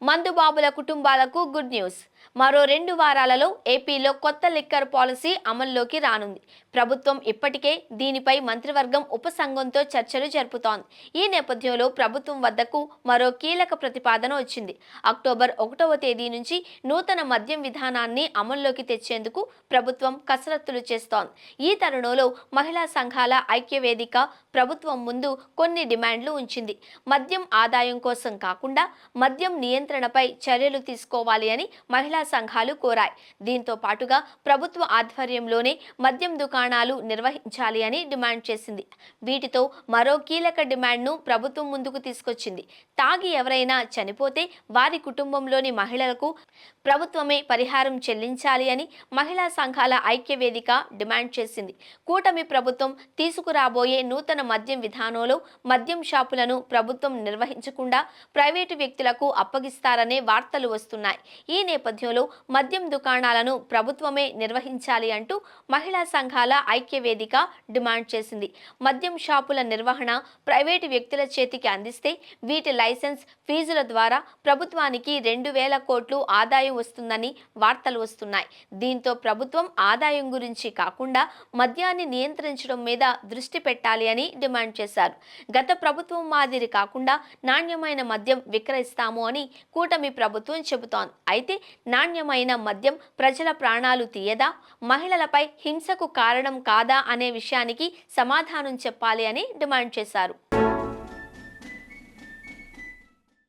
మందుబాబుల కుటుంబాలకు good news. మరో 2 వారాలలో ఏపీలో కొత్త లిక్కర్ పాలసీ అమల్లోకి రానుంది. ప్రభుత్వం ఇప్పటికే దీనిపై మంత్రివర్గం ఉపసంఘంతో చర్చలు జరుపుతోంది. ఈ నేపథ్యంలో ప్రభుత్వం వద్దకు మరో కీలక ప్రతిపాదన వచ్చింది. అక్టోబర్ 1వ తేదీ నుంచి నూతన మద్యం విధానాన్ని అమల్లోకి తెచ్చేందుకు ప్రభుత్వం కసరత్తులు చేస్తోంది. ఈ తరుణంలో మహిళా సంఘాల ఐక్యవేదిక ప్రభుత్వం ముందు కొన్ని డిమాండ్లు ఉంచింది. మద్యం ఆదాయం కోసం కాకుండా మద్యం నియంత్రణపై చర్యలు తీసుకోవాలి అని మహిళా సంఘాలు కోరాయి. దీంతో పాటుగా ప్రభుత్వ ఆధ్వర్యంలోనే మద్యం దుకాణాలు నిర్వహించాలి అని డిమాండ్ చేసింది. వీటితో మరో కీలక డిమాండ్ను ప్రభుత్వం ముందుకు తీసుకొచ్చింది. తాగి ఎవరైనా చనిపోతే వారి కుటుంబంలోని మహిళలకు ప్రభుత్వమే పరిహారం చెల్లించాలి అని మహిళా సంఘాల ఐక్యవేదిక డిమాండ్ చేసింది. కూటమి ప్రభుత్వం తీసుకురాబోయే నూతన మద్యం విధానంలో మద్యం షాపులను ప్రభుత్వం నిర్వహించకుండా ప్రైవేటు వ్యక్తులకు అప్పగిస్తారనే వార్తలు వస్తున్నాయి. ఈ నేపథ్యంలో మద్యం దుకాణాలను ప్రభుత్వమే నిర్వహించాలి అంటూ మహిళా సంఘాల ఐక్యవేదిక డిమాండ్ చేసింది. మద్యం షాపుల నిర్వహణ ప్రైవేటు వ్యక్తుల చేతికి అందిస్తే వీటి లైసెన్స్ ఫీజుల ద్వారా ప్రభుత్వానికి 2,000 కోట్లు ఆదాయం వస్తుందని వార్తలు వస్తున్నాయి. దీంతో ప్రభుత్వం ఆదాయం గురించి కాకుండా మద్యాన్ని నియంత్రించడం మీద దృష్టి పెట్టాలి అని డిమాండ్ చేశారు. గత ప్రభుత్వం మాదిరి కాకుండా నాణ్యమైన మద్యం విక్రయిస్తాము అని కూటమి ప్రభుత్వం చెబుతోంది. అయితే నాణ్యమైన మద్యం ప్రజల ప్రాణాలు తీయదా, మహిళలపై హింసకు కారణం కాదా అనే విషయానికి సమాధానం చెప్పాలి అని డిమాండ్ చేశారు.